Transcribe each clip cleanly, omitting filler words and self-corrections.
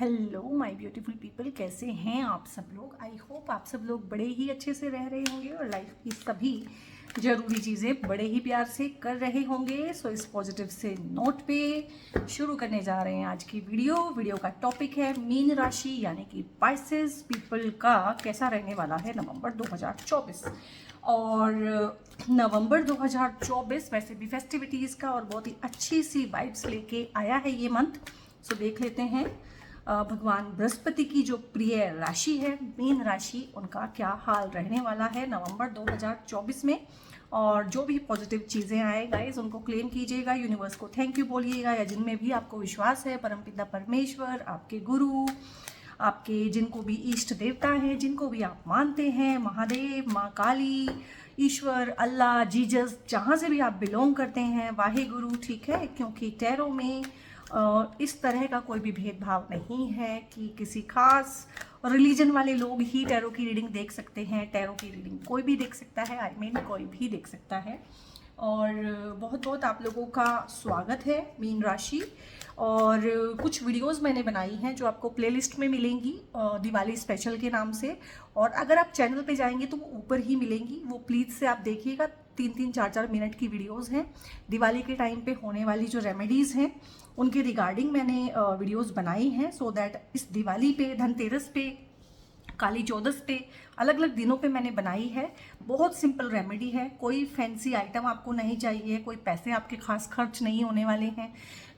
Hello my beautiful people, कैसे हैं आप सब लोग। आई होप आप सब लोग बड़े ही अच्छे से रह रहे होंगे और लाइफ की सभी ज़रूरी चीज़ें बड़े ही प्यार से कर रहे होंगे। सो इस पॉजिटिव से नोट पे शुरू करने जा रहे हैं आज की वीडियो का टॉपिक है मीन राशि यानी कि पाइसेस पीपल का कैसा रहने वाला है नवंबर 2024। और नवंबर 2024 वैसे भी फेस्टिविटीज़ का और बहुत ही अच्छी सी वाइब्स लेके आया है ये मंथ। सो देख लेते हैं भगवान बृहस्पति की जो प्रिय राशि है मीन राशि, उनका क्या हाल रहने वाला है नवंबर 2024 में। और जो भी पॉजिटिव चीज़ें आए गाइस उनको क्लेम कीजिएगा, यूनिवर्स को थैंक यू बोलिएगा, या जिनमें भी आपको विश्वास है, परमपिता परमेश्वर, आपके गुरु, आपके जिनको भी इष्ट देवता हैं, जिनको भी आप मानते हैं, महादेव, माँ काली, ईश्वर, अल्लाह, जीजस, जहाँ से भी आप बिलोंग करते हैं, वाहे गुरु, ठीक है। क्योंकि टैरो में इस तरह का कोई भी भेदभाव नहीं है कि किसी खास रिलीजन वाले लोग ही टैरो की रीडिंग देख सकते हैं। टैरो की रीडिंग कोई भी देख सकता है, आई मीन कोई भी देख सकता है। और बहुत बहुत आप लोगों का स्वागत है मीन राशि। और कुछ वीडियोस मैंने बनाई हैं जो आपको प्लेलिस्ट में मिलेंगी दिवाली स्पेशल के नाम से। और अगर आप चैनल पे जाएंगे तो वो ऊपर ही मिलेंगी, वो प्लीज़ से आप देखिएगा। 3-3, 4-4 मिनट की वीडियोस हैं दिवाली के टाइम पे होने वाली जो रेमेडीज़ हैं उनके रिगार्डिंग मैंने वीडियोस बनाई हैं। सो दैट इस दिवाली पे, धनतेरस पे, काली चौदस पे, अलग अलग दिनों पे मैंने बनाई है। बहुत सिंपल रेमेडी है, कोई फैंसी आइटम आपको नहीं चाहिए, कोई पैसे आपके खास खर्च नहीं होने वाले हैं।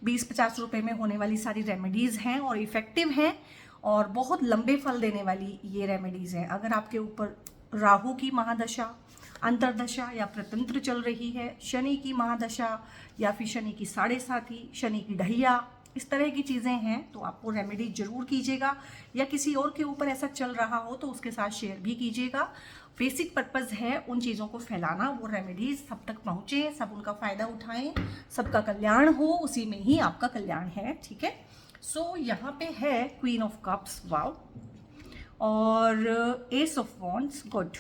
20-50 रुपए में होने वाली सारी रेमेडीज़ हैं और इफ़ेक्टिव हैं और बहुत लंबे फल देने वाली ये रेमेडीज़ हैं। अगर आपके ऊपर राहु की महादशा, अंतरदशा या प्रतंत्र चल रही है, शनि की महादशा या फिर शनि की 7.5, शनि की ढैया, इस तरह की चीज़ें हैं तो आप वो रेमेडी जरूर कीजिएगा। या किसी और के ऊपर ऐसा चल रहा हो तो उसके साथ शेयर भी कीजिएगा। बेसिक पर्पज़ है उन चीज़ों को फैलाना, वो रेमेडीज सब तक पहुँचे, सब उनका फ़ायदा उठाएं, सबका कल्याण हो, उसी में ही आपका कल्याण है, ठीक है। सो यहाँ पे है क्वीन ऑफ कप्स, वाव, और S of wands, good,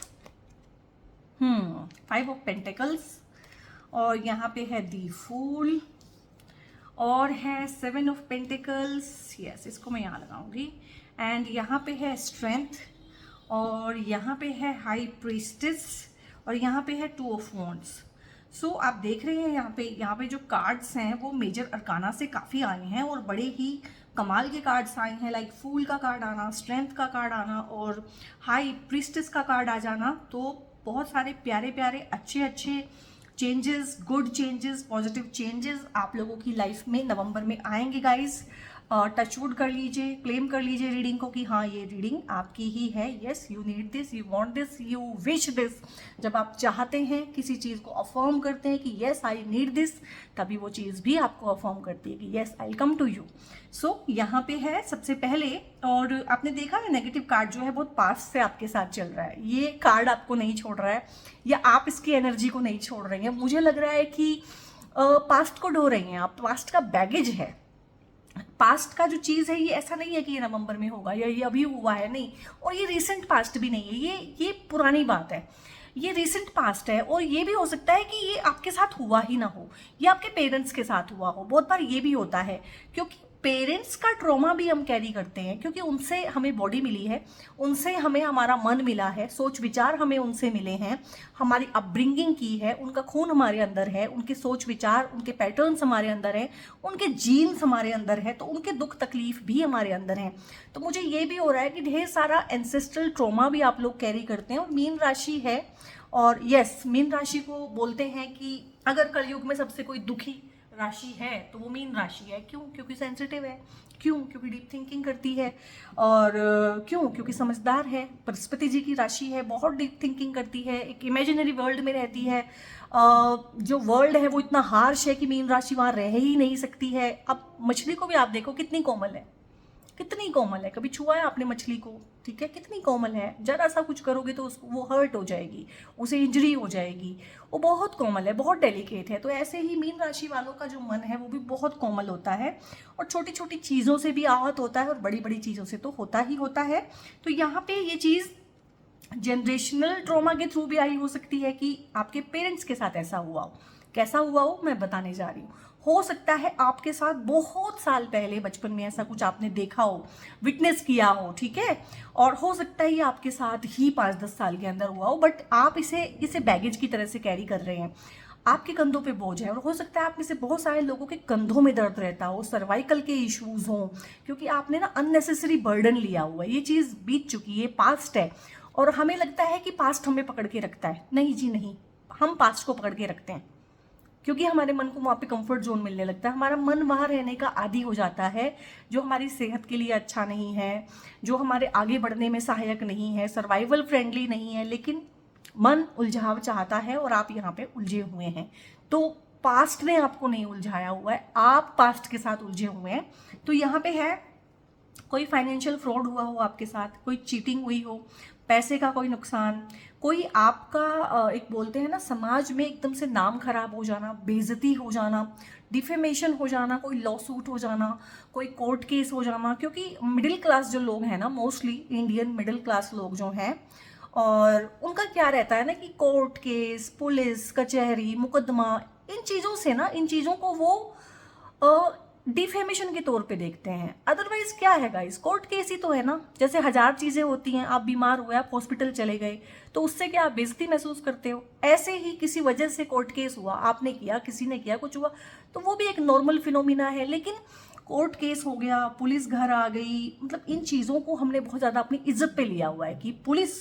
5 of pentacles, और यहाँ पे है दी फूल, और है 7 ऑफ पेंटिकल्स, यस, इसको मैं यहाँ लगाऊंगी। एंड यहाँ पे है स्ट्रेंथ, और यहाँ पे है हाई प्रीस्टेस, और यहाँ पे है 2 ऑफ वॉन्ड्स। सो आप देख रहे हैं यहाँ पे जो कार्ड्स हैं वो मेजर अरकाना से काफ़ी आए हैं और बड़े ही कमाल के कार्ड्स आए हैं। लाइक फूल का कार्ड आना, स्ट्रेंथ का कार्ड आना और हाई प्रीस्टेस का कार्ड आ जाना, तो बहुत सारे प्यारे प्यारे अच्छे अच्छे changes, good changes, positive changes आप लोगों की लाइफ में नवंबर में आएंगे गाइस। टचवुड कर लीजिए, क्लेम कर लीजिए रीडिंग को कि हाँ ये रीडिंग आपकी ही है। Yes, you need this, you want this, you wish this. जब आप चाहते हैं किसी चीज़ को अफर्म करते हैं कि यस आई नीड दिस, तभी वो चीज़ भी आपको अफर्म करती है कि yes I come to you. So यहाँ पे है सबसे पहले, और आपने देखा है नेगेटिव कार्ड जो है बहुत पास से आपके साथ चल रहा है, ये कार्ड आपको नहीं छोड़ रहा है या आप इसकी एनर्जी को नहीं छोड़ रही हैं। मुझे लग रहा है कि पास्ट को ढो रही हैं आप, पास्ट का बैगेज है, पास्ट का जो चीज़ है ये ऐसा नहीं है कि ये नवंबर में होगा या ये अभी हुआ है, नहीं। और ये रीसेंट पास्ट भी नहीं है, ये पुरानी बात है, ये रीसेंट पास्ट है। और ये भी हो सकता है कि ये आपके साथ हुआ ही ना हो, ये आपके पेरेंट्स के साथ हुआ हो। बहुत बार ये भी होता है क्योंकि पेरेंट्स का ट्रॉमा भी हम कैरी करते हैं, क्योंकि उनसे हमें बॉडी मिली है, उनसे हमें हमारा मन मिला है, सोच विचार हमें उनसे मिले हैं, हमारी अपब्रिंगिंग की है, उनका खून हमारे अंदर है, उनके सोच विचार, उनके पैटर्न्स हमारे अंदर हैं, उनके जीन्स हमारे अंदर है, तो उनके दुख तकलीफ भी हमारे अंदर हैं। तो मुझे ये भी हो रहा है कि ढेर सारा एंसेस्ट्रल ट्रॉमा भी आप लोग कैरी करते हैं। और मीन राशि है, और यस, मीन राशि को बोलते हैं कि अगर कलयुग में सबसे कोई दुखी राशि है तो वो मीन राशि है। क्यों? क्योंकि सेंसिटिव है। क्यों? क्योंकि डीप थिंकिंग करती है। और क्यों? क्योंकि समझदार है, बृहस्पति जी की राशि है, बहुत डीप थिंकिंग करती है, एक इमेजिनरी वर्ल्ड में रहती है। जो वर्ल्ड है वो इतना हार्श है कि मीन राशि वहाँ रह ही नहीं सकती है। अब मछली को भी आप देखो कितनी कोमल है, कितनी कोमल है, कभी छुआ है आपने मछली को? ठीक है, कितनी कोमल है, जरा सा कुछ करोगे तो उसको वो हर्ट हो जाएगी, उसे इंजरी हो जाएगी, वो बहुत कोमल है, बहुत डेलिकेट है। तो ऐसे ही मीन राशि वालों का जो मन है वो भी बहुत कोमल होता है और छोटी छोटी चीज़ों से भी आहत होता है और बड़ी बड़ी चीज़ों से तो होता ही होता है। तो यहाँ पे ये चीज़ जनरेशनल ट्रॉमा के थ्रू भी आई हो सकती है कि आपके पेरेंट्स के साथ ऐसा हुआ हो। कैसा हुआ हो मैं बताने जा रही हूँ। हो सकता है आपके साथ बहुत साल पहले बचपन में ऐसा कुछ आपने देखा हो, विटनेस किया हो, ठीक है। और हो सकता है ये आपके साथ ही 5-10 साल के अंदर हुआ हो, बट आप इसे इसे बैगेज की तरह से कैरी कर रहे हैं, आपके कंधों पे बोझ है। और हो सकता है आप में से बहुत सारे लोगों के कंधों में दर्द रहता हो, सर्वाइकल के इश्यूज हों, क्योंकि आपने ना अननेसेसरी बर्डन लिया हुआ है। ये चीज़ बीत चुकी है, पास्ट है। और हमें लगता है कि पास्ट हमें पकड़ के रखता है। नहीं जी नहीं, हम पास्ट को पकड़ के रखते हैं, क्योंकि हमारे मन को वहाँ पे कंफर्ट जोन मिलने लगता है। हमारा मन वहाँ रहने का आदी हो जाता है, जो हमारी सेहत के लिए अच्छा नहीं है, जो हमारे आगे बढ़ने में सहायक नहीं है, सर्वाइवल फ्रेंडली नहीं है। लेकिन मन उलझाव चाहता है और आप यहाँ पे उलझे हुए हैं। तो पास्ट ने आपको नहीं उलझाया हुआ है, आप पास्ट के साथ उलझे हुए हैं। तो यहाँ पे है कोई फाइनेंशियल फ्रॉड हुआ हो आपके साथ, कोई चीटिंग हुई हो, पैसे का कोई नुकसान, कोई आपका एक बोलते हैं ना समाज में एकदम से नाम खराब हो जाना, बेइज्जती हो जाना, डिफेमेशन हो जाना, कोई लॉ सूट हो जाना, कोई कोर्ट केस हो जाना। क्योंकि मिडिल क्लास जो लोग हैं ना, मोस्टली इंडियन मिडिल क्लास लोग जो हैं, और उनका क्या रहता है ना कि कोर्ट केस, पुलिस कचहरी, मुकदमा, इन चीज़ों से ना, इन चीज़ों को वो डिफेमेशन के तौर पे देखते हैं। अदरवाइज क्या है गाइस, कोर्ट केस ही तो है ना। जैसे 1000 चीजें होती हैं, आप बीमार हुए, आप हॉस्पिटल चले गए, तो उससे क्या आप बेइज्जती महसूस करते हो? ऐसे ही किसी वजह से कोर्ट केस हुआ, आपने किया, किसी ने किया, कुछ हुआ, तो वो भी एक नॉर्मल फिनोमिना है। लेकिन कोर्ट केस हो गया, पुलिस घर आ गई, मतलब इन चीज़ों को हमने बहुत ज़्यादा अपनी इज्जत पे लिया हुआ है कि पुलिस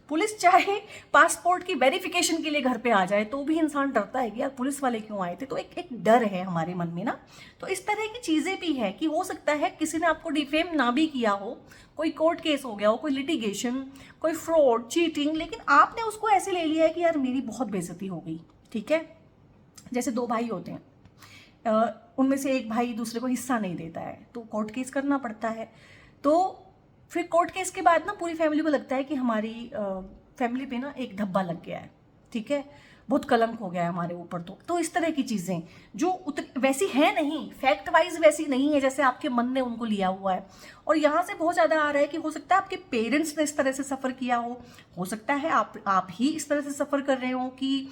पुलिस चाहे पासपोर्ट की वेरिफिकेशन के लिए घर पे आ जाए तो भी इंसान डरता है कि यार पुलिस वाले क्यों आए थे। तो एक एक डर है हमारे मन में ना। तो इस तरह की चीज़ें भी है कि हो सकता है किसी ने आपको डिफेम ना भी किया हो, कोई कोर्ट केस हो गया हो, कोई लिटिगेशन, कोई फ्रॉड, चीटिंग, लेकिन आपने उसको ऐसे ले लिया है कि यार मेरी बहुत बेइज्जती हो गई, ठीक है। जैसे 2 भाई होते हैं, उनमें से एक भाई दूसरे को हिस्सा नहीं देता है, तो कोर्ट केस करना पड़ता है। तो फिर कोर्ट केस के बाद ना पूरी फैमिली को लगता है कि हमारी फैमिली पे ना एक धब्बा लग गया है, ठीक है, बहुत कलंक हो गया है हमारे ऊपर। तो इस तरह की चीज़ें जो वैसी है नहीं, फैक्ट वाइज वैसी नहीं है जैसे आपके मन ने उनको लिया हुआ है। और यहाँ से बहुत ज़्यादा आ रहा है कि हो सकता है आपके पेरेंट्स ने इस तरह से सफ़र किया हो सकता है आप ही इस तरह से सफ़र कर रहे हो कि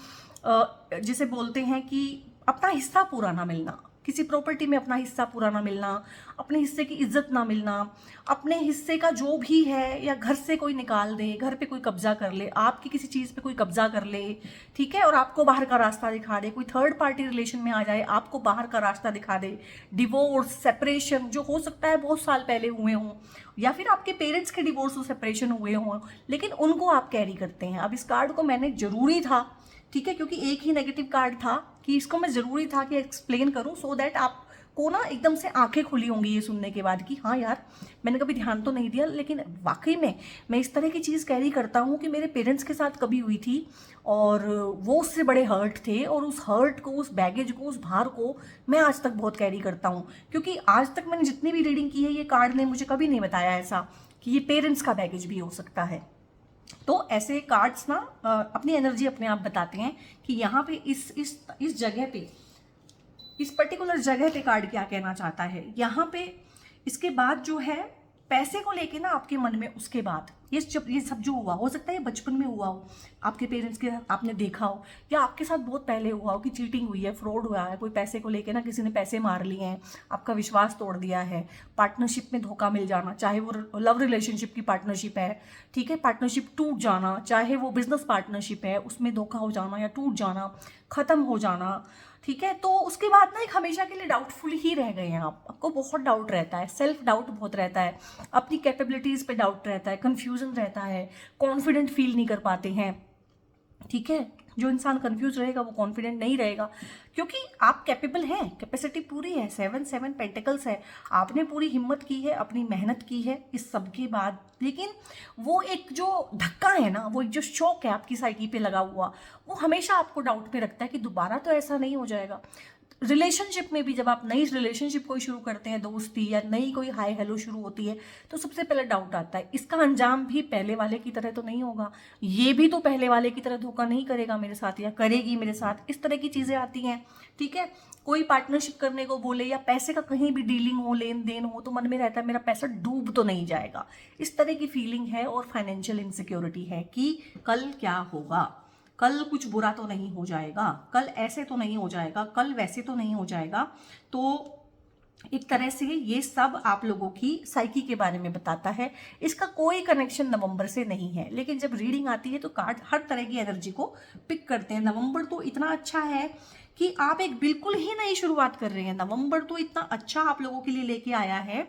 जिसे बोलते हैं कि अपना हिस्सा पूरा ना मिलना, किसी प्रॉपर्टी में अपना हिस्सा पूरा ना मिलना, अपने हिस्से की इज्जत ना मिलना, अपने हिस्से का जो भी है, या घर से कोई निकाल दे, घर पे कोई कब्जा कर ले, आपकी किसी चीज़ पे कोई कब्जा कर ले, ठीक है, और आपको बाहर का रास्ता दिखा दे, कोई थर्ड पार्टी रिलेशन में आ जाए, आपको बाहर का रास्ता दिखा दे, डिवोर्स, सेपरेशन, जो हो सकता है बहुत साल पहले हुए हों, या फिर आपके पेरेंट्स के डिवोर्स और सेपरेशन हुए हों, लेकिन उनको आप कैरी करते हैं। अब इस कार्ड को मैंने जरूरी था, ठीक है, क्योंकि एक ही नेगेटिव कार्ड था, कि इसको मैं ज़रूरी था कि एक्सप्लेन करूं, सो दैट आपको ना एकदम से आंखें खुली होंगी ये सुनने के बाद कि हाँ यार मैंने कभी ध्यान तो नहीं दिया, लेकिन वाकई में मैं इस तरह की चीज़ कैरी करता हूँ कि मेरे पेरेंट्स के साथ कभी हुई थी और वो उससे बड़े हर्ट थे, और उस हर्ट को, उस बैगेज को, उस भार को मैं आज तक बहुत कैरी करता हूँ। क्योंकि आज तक मैंने जितनी भी रीडिंग की है, ये कार्ड ने मुझे कभी नहीं बताया ऐसा कि ये पेरेंट्स का बैगेज भी हो सकता है। तो ऐसे कार्ड्स ना अपनी एनर्जी अपने आप बताते हैं कि यहाँ पे इस जगह पे, इस पर्टिकुलर जगह पे कार्ड क्या कहना चाहता है। यहाँ पे इसके बाद जो है पैसे को लेके ना आपके मन में, उसके बाद ये सब जो हुआ, हो सकता है ये बचपन में हुआ हो, आपके पेरेंट्स के आपने देखा हो, या आपके साथ बहुत पहले हुआ हो कि चीटिंग हुई है, फ्रॉड हुआ है, कोई पैसे को लेके ना किसी ने पैसे मार लिए हैं, आपका विश्वास तोड़ दिया है, पार्टनरशिप में धोखा मिल जाना, चाहे वो लव रिलेशनशिप की पार्टनरशिप है, ठीक है, पार्टनरशिप टूट जाना, चाहे वो बिजनेस पार्टनरशिप है, उसमें धोखा हो जाना या टूट जाना, खत्म हो जाना, ठीक है। तो उसके बाद ना एक हमेशा के लिए डाउटफुल ही रह गए हैं आपको बहुत डाउट रहता है, सेल्फ डाउट बहुत रहता है, अपनी कैपेबिलिटीज पे डाउट रहता है, कंफ्यूजन रहता है, कॉन्फिडेंट फील नहीं कर पाते हैं, ठीक है। जो इंसान कंफ्यूज रहेगा वो कॉन्फिडेंट नहीं रहेगा, क्योंकि आप कैपेबल हैं, कैपेसिटी पूरी है, 7 पेंटिकल्स है, आपने पूरी हिम्मत की है, अपनी मेहनत की है इस सब के बाद। लेकिन वो एक जो धक्का है ना, वो एक जो शॉक है आपकी साइकी पे लगा हुआ, वो हमेशा आपको डाउट में रखता है कि दोबारा तो ऐसा नहीं हो जाएगा। रिलेशनशिप में भी जब आप नई रिलेशनशिप कोई शुरू करते हैं, दोस्ती या नई कोई हाई हेलो शुरू होती है, तो सबसे पहले डाउट आता है, इसका अंजाम भी पहले वाले की तरह तो नहीं होगा, ये भी तो पहले वाले की तरह धोखा नहीं करेगा मेरे साथ या करेगी मेरे साथ, इस तरह की चीज़ें आती हैं, ठीक है। कोई पार्टनरशिप करने को बोले या पैसे का कहीं भी डीलिंग हो, लेन देन हो, तो मन में रहता है मेरा पैसा डूब तो नहीं जाएगा, इस तरह की फीलिंग है। और फाइनेंशियल इनसिक्योरिटी है कि कल क्या होगा, कल कुछ बुरा तो नहीं हो जाएगा, कल ऐसे तो नहीं हो जाएगा, कल वैसे तो नहीं हो जाएगा। तो एक तरह से ये सब आप लोगों की साइकी के बारे में बताता है। इसका कोई कनेक्शन नवंबर से नहीं है, लेकिन जब रीडिंग आती है तो कार्ड हर तरह की एनर्जी को पिक करते हैं। नवंबर तो इतना अच्छा है कि आप एक बिल्कुल ही नई शुरुआत कर रहे हैं। नवंबर तो इतना अच्छा आप लोगों के लिए लेके आया है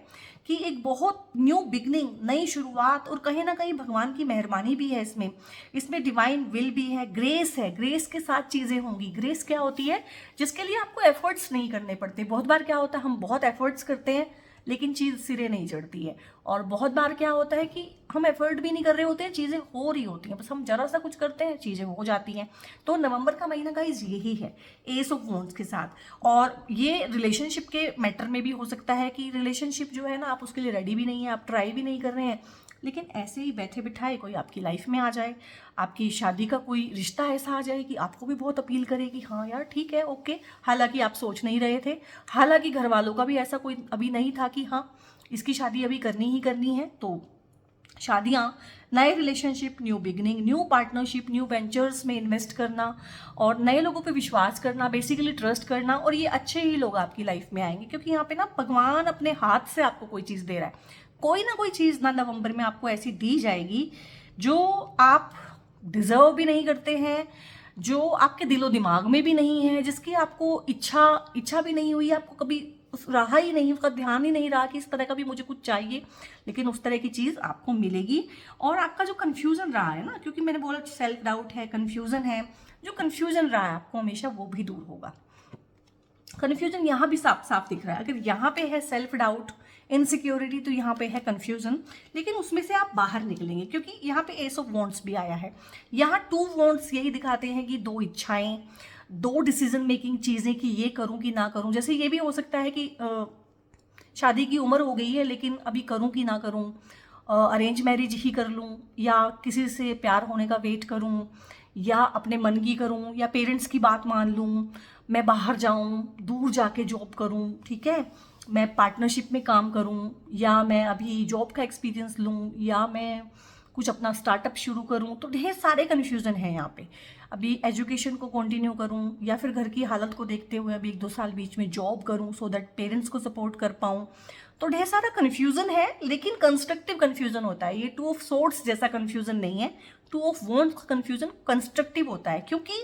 कि एक बहुत न्यू बिगनिंग, नई शुरुआत, और कहीं ना कहीं भगवान की मेहरबानी भी है इसमें। इसमें डिवाइन विल भी है, ग्रेस है, ग्रेस के साथ चीज़ें होंगी। ग्रेस क्या होती है? जिसके लिए आपको एफर्ट्स नहीं करने पड़ते। बहुत बार क्या होता है, हम बहुत एफर्ट्स करते हैं लेकिन चीज़ सिरे नहीं चढ़ती है, और बहुत बार क्या होता है कि हम एफर्ट भी नहीं कर रहे होते हैं, चीज़ें हो रही होती हैं, बस हम जरा सा कुछ करते हैं, चीज़ें हो जाती हैं। तो नवंबर का महीना गाइस यही है, एस ऑफ वॉन्ड्स के साथ। और ये रिलेशनशिप के मैटर में भी हो सकता है कि रिलेशनशिप जो है ना, आप उसके लिए रेडी भी नहीं है, आप ट्राई भी नहीं कर रहे हैं, लेकिन ऐसे ही बैठे बिठाए कोई आपकी लाइफ में आ जाए, आपकी शादी का कोई रिश्ता ऐसा आ जाए कि आपको भी बहुत अपील करे कि हाँ यार ठीक है, ओके। हालांकि आप सोच नहीं रहे थे, हालांकि घर वालों का भी ऐसा कोई अभी नहीं था कि हाँ इसकी शादी अभी करनी ही करनी है। तो शादियाँ, नए relationship, new beginning, new partnership, new ventures में इन्वेस्ट करना और नए लोगों पे विश्वास करना, बेसिकली ट्रस्ट करना, और ये अच्छे ही लोग आपकी लाइफ में आएंगे, क्योंकि यहाँ पे ना भगवान अपने हाथ से आपको कोई चीज़ दे रहा है। कोई ना कोई चीज़ ना नवंबर में आपको ऐसी दी जाएगी जो आप डिजर्व भी नहीं करते हैं, जो आपके दिलो दिमाग में भी नहीं है, जिसकी आपको इच्छा भी नहीं हुई, आपको कभी रहा ही नहीं, उसका ध्यान ही नहीं रहा कि इस तरह का भी मुझे कुछ चाहिए, लेकिन उस तरह की चीज़ आपको मिलेगी। और आपका जो कन्फ्यूज़न रहा है ना, क्योंकि मैंने बोला सेल्फ डाउट है, कन्फ्यूज़न है, जो कन्फ्यूज़न रहा है आपको हमेशा, वो भी दूर होगा। कन्फ्यूजन यहाँ भी साफ साफ दिख रहा है। अगर यहाँ पे है सेल्फ डाउट, इनसिक्योरिटी, तो यहाँ पे है कन्फ्यूजन, लेकिन उसमें से आप बाहर निकलेंगे, क्योंकि यहाँ पे एस ऑफ वॉन्ड्स भी आया है। यहाँ टू वॉन्ड्स यही दिखाते हैं कि दो इच्छाएं, दो डिसीजन मेकिंग चीज़ें कि ये करूँ कि ना करूँ। जैसे ये भी हो सकता है कि शादी की उम्र हो गई है लेकिन अभी करूँ कि ना करूँ, अरेंज मैरिज ही कर लूँ, या किसी से प्यार होने का वेट करूँ, या अपने मन की करूँ, या पेरेंट्स की बात मान लूँ, मैं बाहर जाऊँ, दूर जाके जॉब करूँ, ठीक है, मैं पार्टनरशिप में काम करूँ, या मैं अभी जॉब का एक्सपीरियंस लूँ, या मैं कुछ अपना स्टार्टअप शुरू करूँ। तो ढेर सारे कन्फ्यूज़न है यहाँ पे। अभी एजुकेशन को कंटिन्यू करूँ, या फिर घर की हालत को देखते हुए अभी 1-2 साल बीच में जॉब करूँ सो दैट पेरेंट्स को सपोर्ट कर पाऊँ। तो ढेर सारा कन्फ्यूज़न है, लेकिन कंस्ट्रक्टिव कन्फ्यूज़न होता है। ये 2 ऑफ सोर्ड्स जैसा कन्फ्यूज़न नहीं है, 2 ऑफ वॉन्ड्स कन्फ्यूज़न कंस्ट्रक्टिव होता है, क्योंकि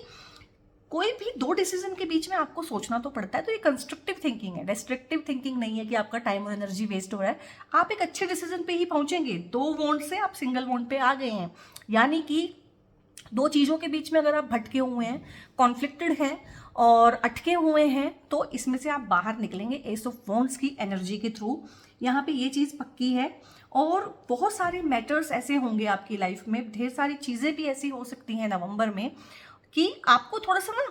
कोई भी दो डिसीजन के बीच में आपको सोचना तो पड़ता है। तो ये कंस्ट्रक्टिव थिंकिंग है, डिस्ट्रक्टिव थिंकिंग नहीं है कि आपका टाइम और एनर्जी वेस्ट हो रहा है। आप एक अच्छे डिसीजन पे ही पहुंचेंगे। 2 वॉन्ड से आप सिंगल वॉन्ड पे आ गए हैं, यानी कि दो चीज़ों के बीच में अगर आप भटके हुए हैं, कॉन्फ्लिक्टेड हैं और अटके हुए हैं, तो इसमें से आप बाहर निकलेंगे एस ऑफ वॉन्ड्स की एनर्जी के थ्रू। यहाँ पे ये चीज़ पक्की है। और बहुत सारे मैटर्स ऐसे होंगे आपकी लाइफ में, ढेर सारी चीज़ें भी ऐसी हो सकती हैं नवंबर में कि आपको थोड़ा सा ना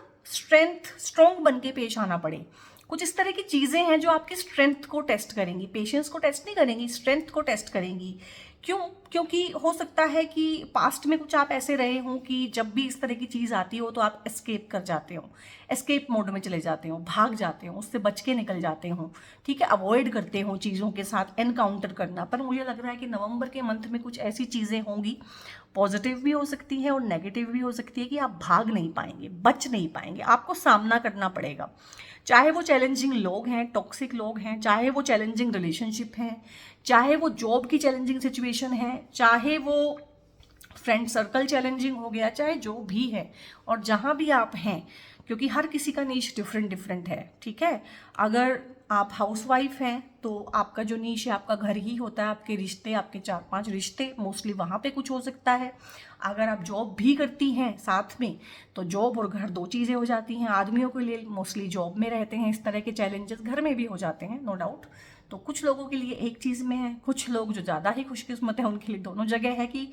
स्ट्रॉन्ग बन के पेश आना पड़े। कुछ इस तरह की चीज़ें हैं जो आपकी स्ट्रेंथ को टेस्ट करेंगी, पेशेंस को टेस्ट नहीं करेंगी, स्ट्रेंथ को टेस्ट करेंगी। क्यों? क्योंकि हो सकता है कि पास्ट में कुछ आप ऐसे रहे हों कि जब भी इस तरह की चीज़ आती हो तो आप एस्केप कर जाते हो, एस्केप मोड में चले जाते हो, भाग जाते हो, उससे बच के निकल जाते हो, ठीक है, अवॉइड करते हो चीज़ों के साथ एनकाउंटर करना। पर मुझे लग रहा है कि नवंबर के मंथ में कुछ ऐसी चीज़ें होंगी, पॉजिटिव भी हो सकती है और नेगेटिव भी हो सकती है, कि आप भाग नहीं पाएंगे, बच नहीं पाएंगे, आपको सामना करना पड़ेगा। चाहे वो चैलेंजिंग लोग हैं, टॉक्सिक लोग हैं, चाहे वो चैलेंजिंग रिलेशनशिप हैं, चाहे वो जॉब की चैलेंजिंग सिचुएशन है, चाहे वो फ्रेंड सर्कल चैलेंजिंग हो गया, चाहे जो भी है, और जहाँ भी आप हैं, क्योंकि हर किसी का नीश डिफरेंट है, ठीक है। अगर आप हाउसवाइफ हैं तो आपका जो नीश है आपका घर ही होता है, आपके रिश्ते, आपके 4-5 रिश्ते मोस्टली वहाँ पे कुछ हो सकता है। अगर आप जॉब भी करती हैं साथ में, तो जॉब और घर 2 चीज़ें हो जाती हैं। आदमियों के लिए मोस्टली जॉब में रहते हैं इस तरह के चैलेंजेस, घर में भी हो जाते हैं नो डाउट। तो कुछ लोगों के लिए एक चीज़ में है, कुछ लोग जो ज़्यादा ही खुशकिस्मत है उनके लिए दोनों जगह है, कि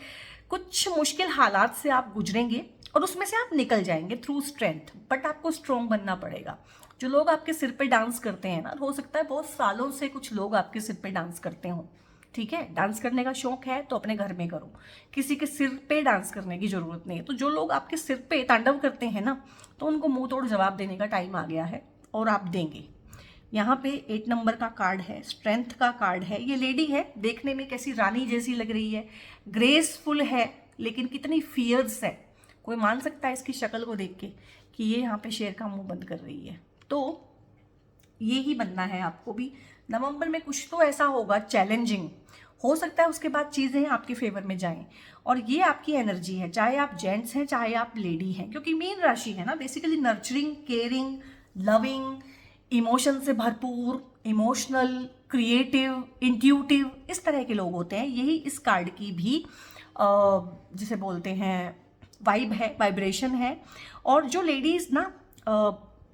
कुछ मुश्किल हालात से आप गुजरेंगे और उसमें से आप निकल जाएंगे थ्रू स्ट्रेंथ, बट आपको स्ट्रॉन्ग बनना पड़ेगा। जो लोग आपके सिर पे डांस करते हैं ना, हो सकता है बहुत सालों से कुछ लोग आपके सिर पे डांस करते हों, ठीक है। डांस करने का शौक है तो अपने घर में करो, किसी के सिर पे डांस करने की ज़रूरत नहीं है। तो जो लोग आपके सिर पे तांडव करते हैं ना, तो उनको मुंह तोड़ जवाब देने का टाइम आ गया है, और आप देंगे। यहाँ पे 8 नंबर का कार्ड है, स्ट्रेंथ का कार्ड है। ये लेडी है, देखने में कैसी रानी जैसी लग रही है, ग्रेसफुल है, लेकिन कितनी फियर्स है, कोई मान सकता है इसकी शक्ल को देख के कि ये यहाँ पे शेर का मुंह बंद कर रही है। तो ये ही बनना है आपको भी। नवंबर में कुछ तो ऐसा होगा चैलेंजिंग, हो सकता है उसके बाद चीज़ें आपके फेवर में जाएं, और ये आपकी एनर्जी है, चाहे आप जेंट्स हैं चाहे आप लेडी हैं, क्योंकि मीन राशि है ना basically nurturing, caring, loving, emotion से भरपूर, इमोशनल, क्रिएटिव, इंट्यूटिव, इस तरह के लोग होते हैं। यही इस कार्ड की भी जिसे बोलते हैं वाइब है, वाइब्रेशन है। और जो लेडीज़ ना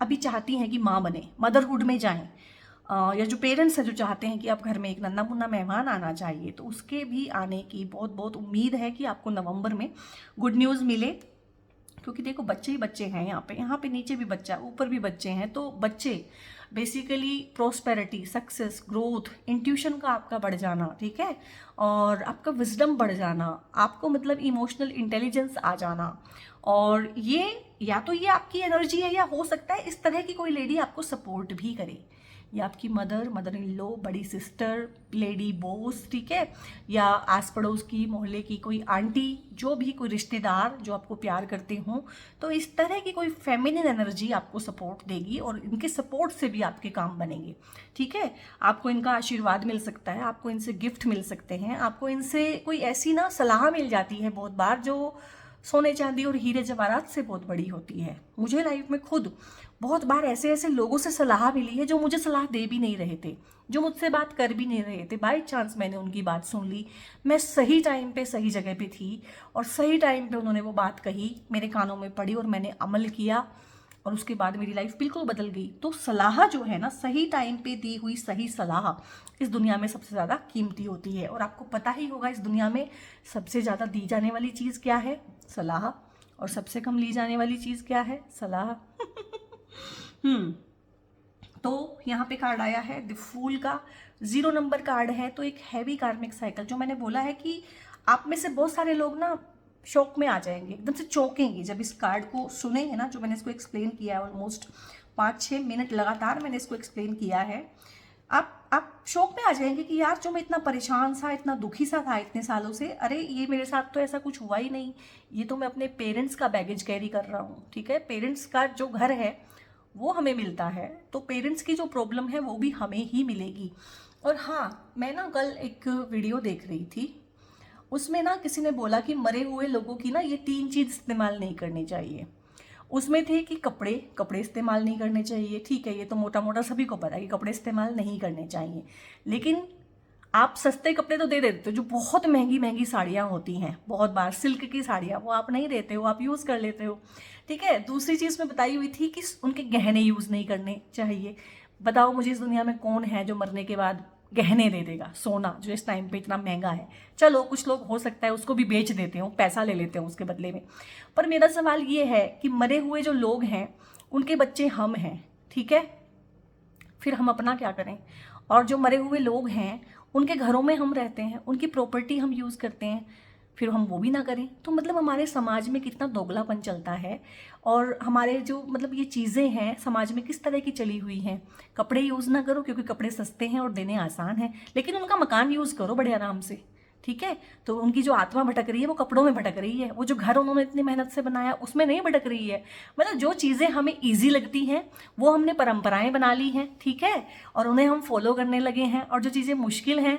अभी चाहती हैं कि माँ बने, मदरहुड में जाएं, या जो पेरेंट्स हैं जो चाहते हैं कि आप घर में एक नन्हा मुन्ना मेहमान आना चाहिए, तो उसके भी आने की बहुत बहुत उम्मीद है कि आपको नवंबर में गुड न्यूज़ मिले। क्योंकि देखो बच्चे ही बच्चे हैं, यहाँ पे नीचे भी बच्चा, ऊपर भी बच्चे हैं। तो बच्चे basically prosperity, success, growth, intuition का आपका बढ़ जाना, ठीक है, और आपका विजडम बढ़ जाना, आपको मतलब इमोशनल इंटेलिजेंस आ जाना। और ये या तो ये आपकी एनर्जी है, या हो सकता है इस तरह की कोई लेडी आपको सपोर्ट भी करे, या आपकी मदर इन लॉ, बड़ी सिस्टर, लेडी बॉस, ठीक है, या आस पड़ोस की, मोहल्ले की कोई आंटी, जो भी कोई रिश्तेदार जो आपको प्यार करते हों। तो इस तरह की कोई फेमिनिन एनर्जी आपको सपोर्ट देगी, और इनके सपोर्ट से भी आपके काम बनेंगे, ठीक है। आपको इनका आशीर्वाद मिल सकता है, आपको इनसे गिफ्ट मिल सकते हैं, आपको इनसे कोई ऐसी ना सलाह मिल जाती है बहुत बार जो सोने चांदी और हीरे जवाहरात से बहुत बड़ी होती है। मुझे लाइफ में खुद बहुत बार ऐसे ऐसे लोगों से सलाह मिली है जो मुझे सलाह दे भी नहीं रहे थे, जो मुझसे बात कर भी नहीं रहे थे, बाय चांस मैंने उनकी बात सुन ली। मैं सही टाइम पे सही जगह पे थी, और सही टाइम पे उन्होंने वो बात कही, मेरे कानों में पड़ी, और मैंने अमल किया, और उसके बाद मेरी लाइफ बिल्कुल बदल गई। तो सलाह जो है ना, सही टाइम पे दी हुई सही सलाह इस दुनिया में सबसे ज़्यादा कीमती होती है। और आपको पता ही होगा इस दुनिया में सबसे ज़्यादा दी जाने वाली चीज़ क्या है? सलाह। और सबसे कम ली जाने वाली चीज़ क्या है? सलाह। तो यहाँ पे कार्ड आया है द फूल का, 0 नंबर कार्ड है। तो एक हैवी कार्मिक साइकिल, जो मैंने बोला है कि आप में से बहुत सारे लोग ना शौक में आ जाएंगे, एकदम से चौंकेंगे जब इस कार्ड को सुनेंगे ना, जो मैंने इसको एक्सप्लेन किया है। ऑलमोस्ट 5-6 मिनट लगातार मैंने इसको एक्सप्लेन किया है। आप शौक में आ जाएंगे कि यार जो मैं इतना परेशान सा, इतना दुखी सा था इतने सालों से, अरे ये मेरे साथ तो ऐसा कुछ हुआ ही नहीं, ये तो मैं अपने पेरेंट्स का बैगेज कैरी कर रहा हूँ, ठीक है। पेरेंट्स का जो घर है वो हमें मिलता है, तो पेरेंट्स की जो प्रॉब्लम है वो भी हमें ही मिलेगी। और हाँ, मैं ना कल एक वीडियो देख रही थी, उसमें ना किसी ने बोला कि मरे हुए लोगों की ना ये 3 चीज़ इस्तेमाल नहीं करनी चाहिए। उसमें थे कि कपड़े इस्तेमाल नहीं करने चाहिए, ठीक है, ये तो मोटा मोटा सभी को पता है कि कपड़े इस्तेमाल नहीं करने चाहिए। लेकिन आप सस्ते कपड़े तो दे देते हो, जो बहुत महंगी महंगी साड़ियाँ होती हैं, बहुत बार सिल्क की साड़ियाँ, वो आप नहीं देते हो, आप यूज़ कर लेते हो, ठीक है। दूसरी चीज़ में बताई हुई थी कि उनके गहने यूज़ नहीं करने चाहिए। बताओ मुझे इस दुनिया में कौन है जो मरने के बाद गहने दे देगा? सोना जो इस टाइम पे इतना महंगा है, चलो कुछ लोग हो सकता है उसको भी बेच देते हो, पैसा ले लेते हो उसके बदले में। पर मेरा सवाल ये है कि मरे हुए जो लोग हैं उनके बच्चे हम हैं, ठीक है, फिर हम अपना क्या करें? और जो मरे हुए लोग हैं उनके घरों में हम रहते हैं, उनकी प्रॉपर्टी हम यूज़ करते हैं, फिर हम वो भी ना करें? तो मतलब हमारे समाज में कितना दोगलापन चलता है, और हमारे जो मतलब ये चीज़ें हैं समाज में किस तरह की चली हुई हैं। कपड़े यूज़ ना करो क्योंकि कपड़े सस्ते हैं और देने आसान हैं, लेकिन उनका मकान यूज़ करो बड़े आराम से, ठीक है। तो उनकी जो आत्मा भटक रही है वो कपड़ों में भटक रही है, वो जो घर उन्होंने इतनी मेहनत से बनाया उसमें नहीं भटक रही है। मतलब जो चीज़ें हमें ईजी लगती हैं वो हमने परंपराएं बना ली हैं, ठीक है, और उन्हें हम फॉलो करने लगे हैं। और जो चीज़ें मुश्किल हैं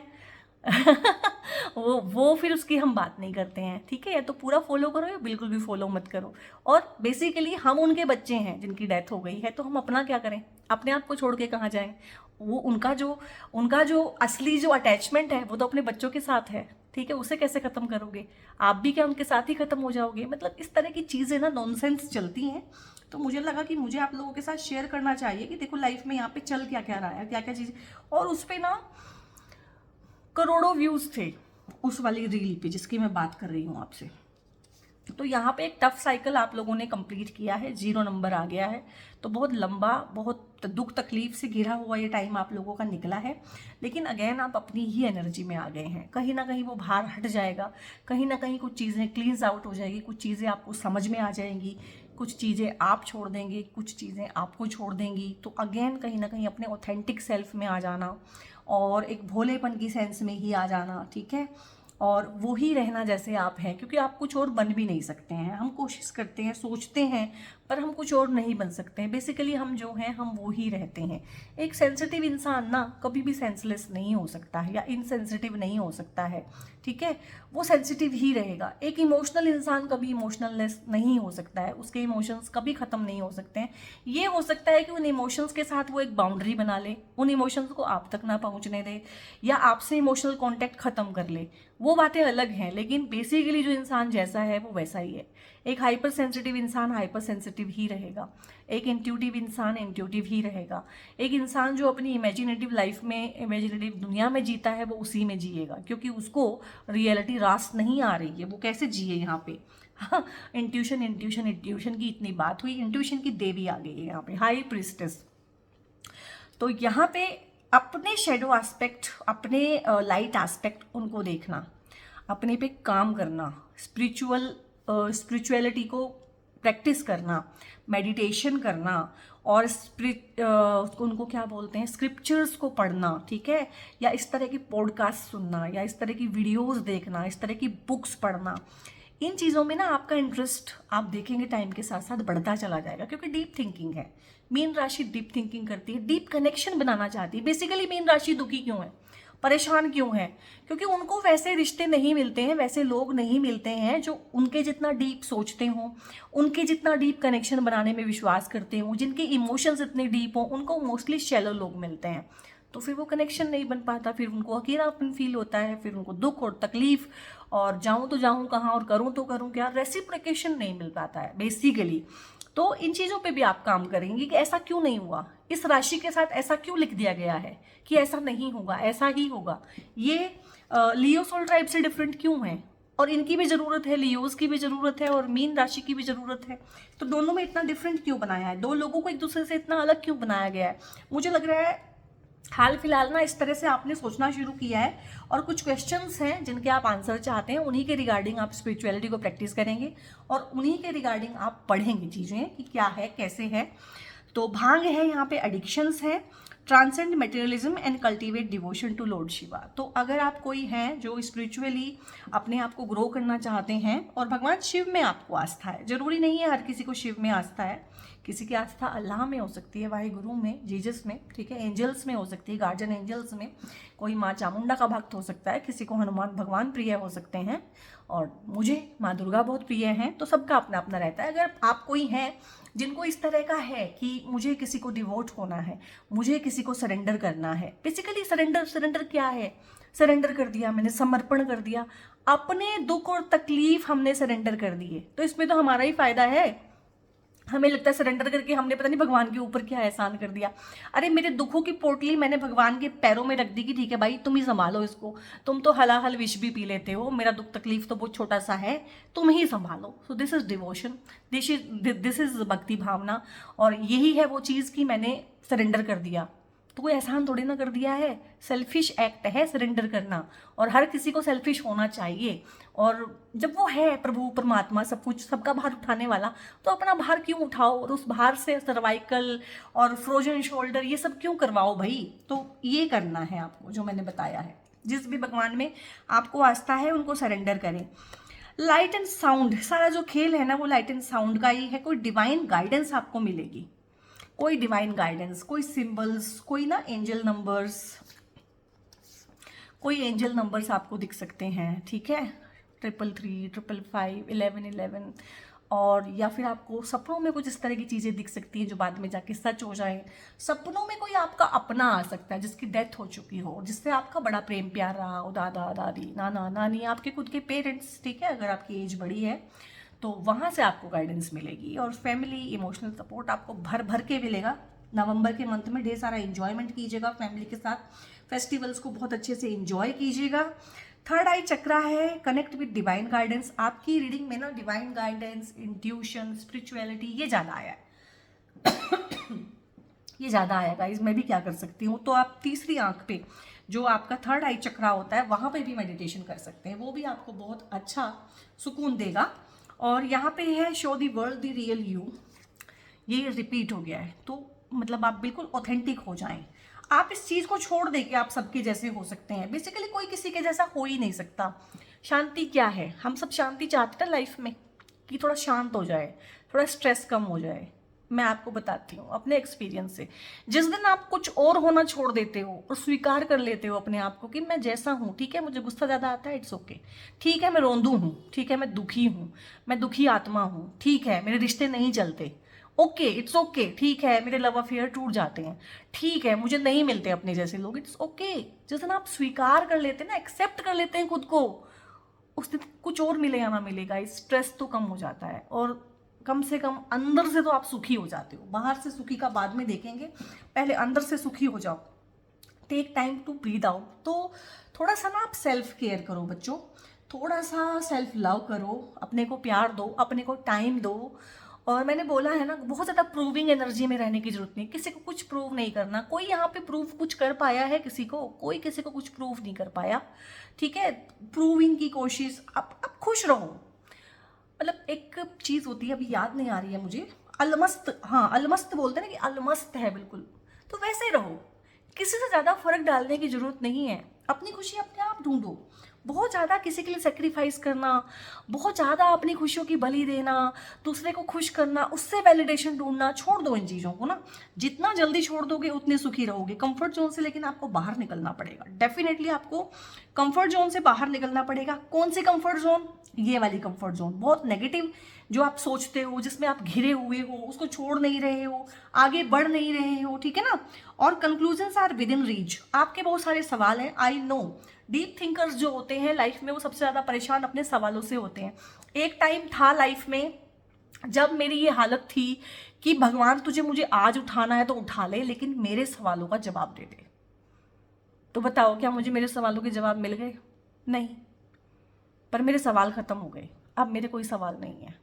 वो फिर उसकी हम बात नहीं करते हैं, ठीक है। या तो पूरा फॉलो करो या बिल्कुल भी फॉलो मत करो। और बेसिकली हम उनके बच्चे हैं जिनकी डेथ हो गई है, तो हम अपना क्या करें? अपने आप को छोड़ के कहाँ जाएं? वो उनका जो असली जो अटैचमेंट है वो तो अपने बच्चों के साथ है, ठीक है। उसे कैसे ख़त्म करोगे? आप भी क्या उनके साथ ही ख़त्म हो जाओगे? मतलब इस तरह की चीज़ें ना नॉनसेंस चलती हैं। तो मुझे लगा कि मुझे आप लोगों के साथ शेयर करना चाहिए कि देखो लाइफ में यहाँ पे चल क्या क्या रहा है, क्या क्या चीज़। और उस पर ना करोड़ों व्यूज़ थे उस वाली रील पे जिसकी मैं बात कर रही हूँ आपसे। तो यहाँ पे एक टफ साइकिल आप लोगों ने कंप्लीट किया है, 0 नंबर आ गया है। तो बहुत लंबा, बहुत दुख तकलीफ से घिरा हुआ ये टाइम आप लोगों का निकला है, लेकिन अगेन आप अपनी ही एनर्जी में आ गए हैं। कहीं ना कहीं वो भार हट जाएगा, कहीं ना कहीं कुछ चीज़ें क्लींस आउट हो जाएगी, कुछ चीज़ें आपको समझ में आ जाएंगी, कुछ चीज़ें आप छोड़ देंगे, कुछ चीज़ें आपको छोड़ देंगी। तो अगेन कहीं ना कहीं अपने ऑथेंटिक सेल्फ में आ जाना, और एक भोलेपन की सेंस में ही आ जाना, ठीक है। और वो ही रहना जैसे आप हैं, क्योंकि आप कुछ और बन भी नहीं सकते हैं। हम कोशिश करते हैं, सोचते हैं, पर हम कुछ और नहीं बन सकते हैं। बेसिकली हम जो हैं हम वो ही रहते हैं। एक सेंसिटिव इंसान ना कभी भी सेंसलेस नहीं हो सकता है या इनसेंसिटिव नहीं हो सकता है, ठीक है, वो सेंसिटिव ही रहेगा। एक इमोशनल इंसान कभी इमोशनललेस नहीं हो सकता है, उसके इमोशंस कभी ख़त्म नहीं हो सकते हैं। ये हो सकता है कि उन इमोशंस के साथ वो एक बाउंड्री बना ले, उन इमोशंस को आप तक ना पहुंचने दे, या आपसे इमोशनल कांटेक्ट ख़त्म कर ले, वो बातें अलग हैं। लेकिन बेसिकली जो इंसान जैसा है वो वैसा ही है। एक हाइपर सेंसिटिव इंसान हाइपर सेंसिटिव ही रहेगा, एक इंट्यूटिव इंसान इंट्यूटिव ही रहेगा। एक इंसान जो अपनी इमेजिनेटिव लाइफ में, इमेजिनेटिव दुनिया में जीता है, वो उसी में जिएगा, क्योंकि उसको रियलिटी रास नहीं आ रही है। वो कैसे जिए यहाँ पे? हाँ, इंट्यूशन इंट्यूशन इंट्यूशन की इतनी बात हुई, इंट्यूशन की देवी आ गई है यहाँ पे, हाई प्रिस्टेस। तो यहाँ पे अपने शेडो एस्पेक्ट, अपने लाइट एस्पेक्ट, उनको देखना, अपने पे काम करना, स्पिरिचुअलिटी को प्रैक्टिस करना, मेडिटेशन करना, और उनको क्या बोलते हैं, स्क्रिप्चर्स को पढ़ना, ठीक है, या इस तरह की पॉडकास्ट सुनना, या इस तरह की वीडियोस देखना, इस तरह की बुक्स पढ़ना। इन चीज़ों में ना आपका इंटरेस्ट आप देखेंगे टाइम के साथ साथ बढ़ता चला जाएगा, क्योंकि डीप थिंकिंग है। मीन राशि डीप थिंकिंग करती है, डीप कनेक्शन बनाना चाहती है। बेसिकली मीन राशि दुखी क्यों है, परेशान क्यों है? क्योंकि उनको वैसे रिश्ते नहीं मिलते हैं, वैसे लोग नहीं मिलते हैं जो उनके जितना डीप सोचते हों, उनके जितना डीप कनेक्शन बनाने में विश्वास करते हों, जिनके इमोशंस इतने डीप हों। उनको मोस्टली शैलो लोग मिलते हैं, तो फिर वो कनेक्शन नहीं बन पाता, फिर उनको अकेलापन फील होता है, फिर उनको दुख और तकलीफ, और जाऊँ तो जाऊँ कहाँ, और करूँ तो करूँ क्या, रेसिप्रोकेशन नहीं मिल पाता है बेसिकली। तो इन चीज़ों पे भी आप काम करेंगे कि ऐसा क्यों नहीं हुआ, इस राशि के साथ ऐसा क्यों लिख दिया गया है कि ऐसा नहीं होगा, ऐसा ही होगा। ये लियो सोल ट्राइब से डिफरेंट क्यों है, और इनकी भी ज़रूरत है, लियोज की भी ज़रूरत है, और मीन राशि की भी ज़रूरत है। तो दोनों में इतना डिफरेंट क्यों बनाया है, दो लोगों को एक दूसरे से इतना अलग क्यों बनाया गया है? मुझे लग रहा है हाल फिलहाल ना इस तरह से आपने सोचना शुरू किया है, और कुछ क्वेश्चंस हैं जिनके आप आंसर चाहते हैं, उन्हीं के रिगार्डिंग आप स्पिरिचुअलिटी को प्रैक्टिस करेंगे, और उन्हीं के रिगार्डिंग आप पढ़ेंगे चीज़ें कि क्या है, कैसे है। तो भांग है यहाँ पे, एडिक्शंस है, transcend materialism and cultivate devotion to lord Shiva. तो अगर आप कोई हैं जो स्पिरिचुअली अपने आप को ग्रो करना चाहते हैं, और भगवान शिव में आपको आस्था है, जरूरी नहीं है हर किसी को शिव में आस्था है, किसी की आस्था अल्लाह में हो सकती है, वाहे गुरु में, जीसस में, ठीक है, एंजल्स में हो सकती है, गार्जियन एंजल्स में, कोई माँ चामुंडा का भक्त हो सकता है, किसी को हनुमान भगवान प्रिय हो सकते हैं, और मुझे माँ दुर्गा बहुत प्रिय हैं। तो सबका अपना अपना रहता है। अगर आप कोई हैं जिनको इस तरह का है कि मुझे किसी को डिवोट होना है, मुझे किसी को सरेंडर करना है, बेसिकली सरेंडर क्या है? सरेंडर कर दिया मैंने, समर्पण कर दिया, अपने दुख और तकलीफ हमने सरेंडर कर दिए, तो इसमें तो हमारा ही फायदा है। हमें लगता है सरेंडर करके हमने पता नहीं भगवान के ऊपर क्या एहसान कर दिया। अरे मेरे दुखों की पोटली मैंने भगवान के पैरों में रख दी कि ठीक है भाई तुम ही संभालो इसको, तुम तो हलाहल विष भी पी लेते हो, मेरा दुख तकलीफ तो बहुत छोटा सा है, तुम ही संभालो। So this is devotion, this is भक्ति भावना, और यही है वो चीज़ कि मैंने सरेंडर कर दिया। तो कोई एहसान थोड़ी ना कर दिया है, सेल्फिश एक्ट है सरेंडर करना, और हर किसी को सेल्फिश होना चाहिए। और जब वो है प्रभु परमात्मा सब कुछ, सबका भार उठाने वाला, तो अपना भार क्यों उठाओ, और उस भार से सर्वाइकल और फ्रोजन शोल्डर ये सब क्यों करवाओ भाई? तो ये करना है आपको जो मैंने बताया है। जिस भी भगवान में आपको आस्था है उनको सरेंडर करें। लाइट एंड साउंड, सारा जो खेल है ना वो लाइट एंड साउंड का ही है। कोई डिवाइन गाइडेंस आपको मिलेगी, कोई डिवाइन गाइडेंस, कोई सिंबल्स, कोई ना एंजल नंबर्स, कोई एंजल नंबर्स आपको दिख सकते हैं, ठीक है, 333, 555, 1111, और या फिर आपको सपनों में कुछ इस तरह की चीज़ें दिख सकती हैं जो बाद में जाके सच हो जाए। सपनों में कोई आपका अपना आ सकता है जिसकी डेथ हो चुकी हो, जिससे आपका बड़ा प्रेम प्यार रहा हो, दादा दादी, नाना नानी, आपके खुद के पेरेंट्स, ठीक है, अगर आपकी एज बड़ी है तो वहाँ से आपको गाइडेंस मिलेगी। और फैमिली इमोशनल सपोर्ट आपको भर भर के मिलेगा। नवंबर के मंथ में ढेर सारा एंजॉयमेंट कीजिएगा फैमिली के साथ, फेस्टिवल्स को बहुत अच्छे से एंजॉय कीजिएगा। थर्ड आई चक्रा है कनेक्ट विद डिवाइन गाइडेंस। आपकी रीडिंग में ना डिवाइन गाइडेंस, इंट्यूशन, स्पिरिचुअलिटी ये ज़्यादा आया है ये ज़्यादा आया गाइस, मैं भी क्या कर सकती हूँ। तो आप तीसरी आंख पे जो आपका थर्ड आई चक्रा होता है वहाँ पे भी मेडिटेशन कर सकते हैं, वो भी आपको बहुत अच्छा सुकून देगा। और यहाँ पे है show the world the real you, ये रिपीट हो गया है, तो मतलब आप बिल्कुल ऑथेंटिक हो जाएं। आप इस चीज़ को छोड़ दे के आप सबके जैसे हो सकते हैं। बेसिकली कोई किसी के जैसा हो ही नहीं सकता। शांति क्या है? हम सब शांति चाहते हैं लाइफ में, कि थोड़ा शांत हो जाए, थोड़ा स्ट्रेस कम हो जाए। मैं आपको बताती हूँ अपने एक्सपीरियंस से, जिस दिन आप कुछ और होना छोड़ देते हो और स्वीकार कर लेते हो अपने आप को कि मैं जैसा हूँ, ठीक है, मुझे गुस्सा ज़्यादा आता है, इट्स ओके, ठीक है, मैं रोंदू हूँ, ठीक है, मैं दुखी हूँ, मैं दुखी आत्मा हूँ, ठीक है, मेरे रिश्ते नहीं चलते, ओके, इट्स ओके, ठीक है, मेरे लव अफेयर टूट जाते हैं, ठीक है, मुझे नहीं मिलते अपने जैसे लोग, इट्स ओके। जिस दिन आप स्वीकार कर लेते हैं ना, एक्सेप्ट कर लेते हैं खुद को, उस दिन कुछ और मिले या ना मिलेगा, स्ट्रेस तो कम हो जाता है, और कम से कम अंदर से तो आप सुखी हो जाते हो। बाहर से सुखी का बाद में देखेंगे, पहले अंदर से सुखी हो जाओ। Take time to breathe out. तो थोड़ा सा ना आप सेल्फ केयर करो बच्चों, थोड़ा सा सेल्फ लव करो, अपने को प्यार दो, अपने को टाइम दो। और मैंने बोला है ना, बहुत ज़्यादा प्रूविंग एनर्जी में रहने की जरूरत नहीं, किसी को कुछ प्रूव नहीं करना। कोई यहाँ पे प्रूव कुछ कर पाया है किसी को? कोई किसी को कुछ प्रूव नहीं कर पाया, ठीक है। प्रूविंग की कोशिश, आप खुश रहो। मतलब एक चीज़ होती है, अभी याद नहीं आ रही है मुझे, अलमस्त, हाँ अलमस्त बोलते हैं ना, कि अलमस्त है बिल्कुल, तो वैसे ही रहो। किसी से ज़्यादा फर्क डालने की ज़रूरत नहीं है, अपनी खुशी अपने आप ढूंढो। बहुत ज़्यादा किसी के लिए सेक्रीफाइस करना, बहुत ज़्यादा अपनी खुशियों की बलि देना, दूसरे को खुश करना, उससे वैलिडेशन ढूंढना, छोड़ दो इन चीज़ों को ना। जितना जल्दी छोड़ दोगे उतने सुखी रहोगे। कंफर्ट जोन से लेकिन आपको बाहर निकलना पड़ेगा, डेफिनेटली आपको कंफर्ट जोन से बाहर निकलना पड़ेगा। कौन सी कंफर्ट जोन? ये वाली कंफर्ट जोन, बहुत नेगेटिव जो आप सोचते हो, जिसमें आप घिरे हुए हो, उसको छोड़ नहीं रहे हो, आगे बढ़ नहीं रहे हो, ठीक है ना। और conclusions are within reach. आपके बहुत सारे सवाल हैं, आई नो। डीप थिंकर्स जो होते हैं लाइफ में, वो सबसे ज़्यादा परेशान अपने सवालों से होते हैं। एक टाइम था लाइफ में जब मेरी ये हालत थी कि भगवान तुझे मुझे आज उठाना है तो उठा ले, लेकिन मेरे सवालों का जवाब दे दे। तो बताओ, क्या मुझे मेरे सवालों के जवाब मिल गए? नहीं, पर मेरे सवाल ख़त्म हो गए। अब मेरे कोई सवाल नहीं है,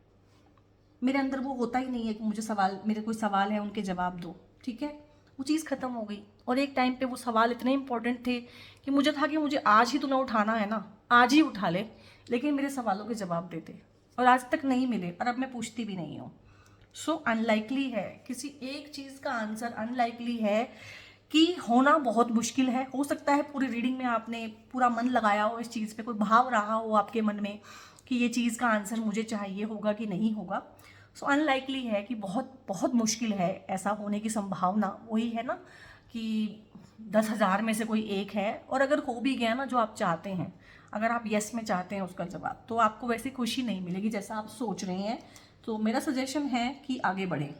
मेरे अंदर वो होता ही नहीं है कि मुझे सवाल, मेरे कोई सवाल है उनके जवाब दो, ठीक है। वो चीज़ ख़त्म हो गई। और एक टाइम पे वो सवाल इतने इंपॉर्टेंट थे कि मुझे था कि मुझे आज ही तुम्हें उठाना है ना, आज ही उठा ले, लेकिन मेरे सवालों के जवाब देते, और आज तक नहीं मिले, और अब मैं पूछती भी नहीं हूँ। सो अनलाइकली है, किसी एक चीज़ का आंसर अनलाइकली है कि होना बहुत मुश्किल है। हो सकता है पूरी रीडिंग में आपने पूरा मन लगाया हो इस चीज़ पे, कोई भाव रहा हो आपके मन में कि ये चीज़ का आंसर मुझे चाहिए होगा कि नहीं होगा। सो अनलाइकली है कि बहुत बहुत मुश्किल है, ऐसा होने की संभावना वही है ना कि 10,000 में से कोई एक है। और अगर हो भी गया ना जो आप चाहते हैं, अगर आप यस में चाहते हैं उसका जवाब, तो आपको वैसी खुशी नहीं मिलेगी जैसा आप सोच रहे हैं। तो मेरा सजेशन है कि आगे बढ़ें,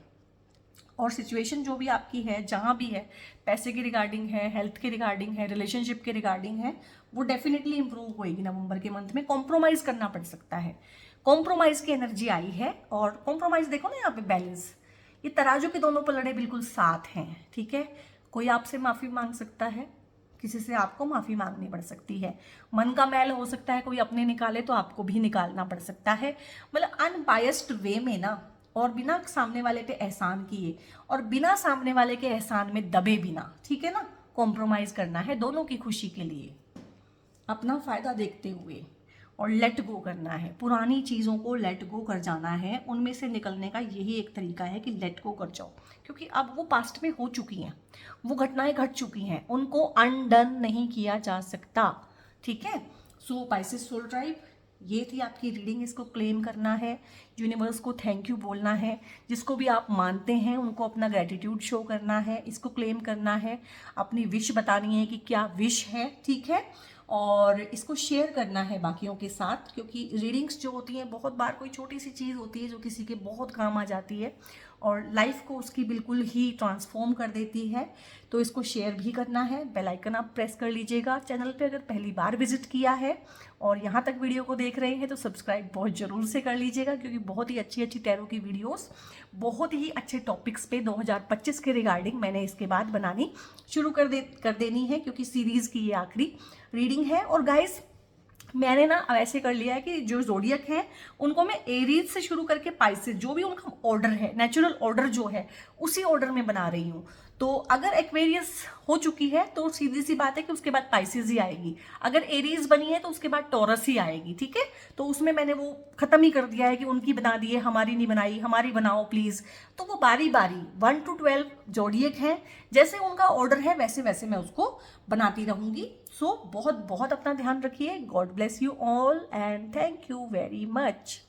और सिचुएशन जो भी आपकी है, जहाँ भी है, पैसे के रिगार्डिंग है, हेल्थ के रिगार्डिंग है, रिलेशनशिप के रिगार्डिंग है, वो डेफिनेटली इंप्रूव होएगी नवंबर के मंथ में। कॉम्प्रोमाइज़ करना पड़ सकता है, कॉम्प्रोमाइज़ की एनर्जी आई है। और कॉम्प्रोमाइज़ देखो ना यहाँ पे बैलेंस, ये तराजू के दोनों पलड़े बिल्कुल साथ हैं, ठीक है। कोई आपसे माफ़ी मांग सकता है, किसी से आपको माफ़ी मांगनी पड़ सकती है। मन का मैल हो सकता है कोई अपने निकाले तो आपको भी निकालना पड़ सकता है। मतलब अनबायस्ड वे में ना, और बिना सामने वाले पे एहसान किए, और बिना सामने वाले के एहसान में दबे बिना, ठीक है ना। कॉम्प्रोमाइज़ करना है दोनों की खुशी के लिए, अपना फ़ायदा देखते हुए, और लेट गो करना है। पुरानी चीज़ों को लेट गो कर जाना है। उनमें से निकलने का यही एक तरीका है कि लेट गो कर जाओ, क्योंकि अब वो पास्ट में हो चुकी हैं, वो घटनाएं घट चुकी हैं, उनको अनडन नहीं किया जा सकता, ठीक है। सो पाइसेस सोल ट्राइब, ये थी आपकी रीडिंग। इसको क्लेम करना है, यूनिवर्स को थैंक यू बोलना है, जिसको भी आप मानते हैं उनको अपना ग्रेटिट्यूड शो करना है, इसको क्लेम करना है, अपनी विश बतानी है कि क्या विश है, ठीक है। और इसको शेयर करना है बाकियों के साथ, क्योंकि रीडिंग्स जो होती हैं, बहुत बार कोई छोटी सी चीज़ होती है जो किसी के बहुत काम आ जाती है और लाइफ को उसकी बिल्कुल ही ट्रांसफॉर्म कर देती है। तो इसको शेयर भी करना है। बेल आइकन आप प्रेस कर लीजिएगा। चैनल पे अगर पहली बार विजिट किया है और यहाँ तक वीडियो को देख रहे हैं तो सब्सक्राइब बहुत ज़रूर से कर लीजिएगा, क्योंकि बहुत ही अच्छी अच्छी टैरो की वीडियोस बहुत ही अच्छे टॉपिक्स पे 2025 के रिगार्डिंग मैंने इसके बाद बनानी शुरू कर देनी है, क्योंकि सीरीज़ की ये आखिरी रीडिंग है। और गाइस, मैंने ना ऐसे कर लिया है कि जो ज़ोडियक है उनको मैं एरीज से शुरू करके पाइसेस, जो भी उनका ऑर्डर है, नेचुरल ऑर्डर जो है, उसी ऑर्डर में बना रही हूँ। तो अगर एक्वेरियस हो चुकी है तो सीधी सी बात है कि उसके बाद पाइसेस ही आएगी। अगर एरीज बनी है तो उसके बाद टॉरस ही आएगी, ठीक है। तो उसमें मैंने वो खत्म ही कर दिया है कि उनकी बना दी है, हमारी नहीं बनाई, हमारी बनाओ प्लीज़। तो वो बारी बारी 1 to 12 जोडियक हैं, जैसे उनका ऑर्डर है वैसे वैसे मैं उसको बनाती रहूँगी। सो बहुत बहुत अपना ध्यान रखिए. God bless you all and thank you very much.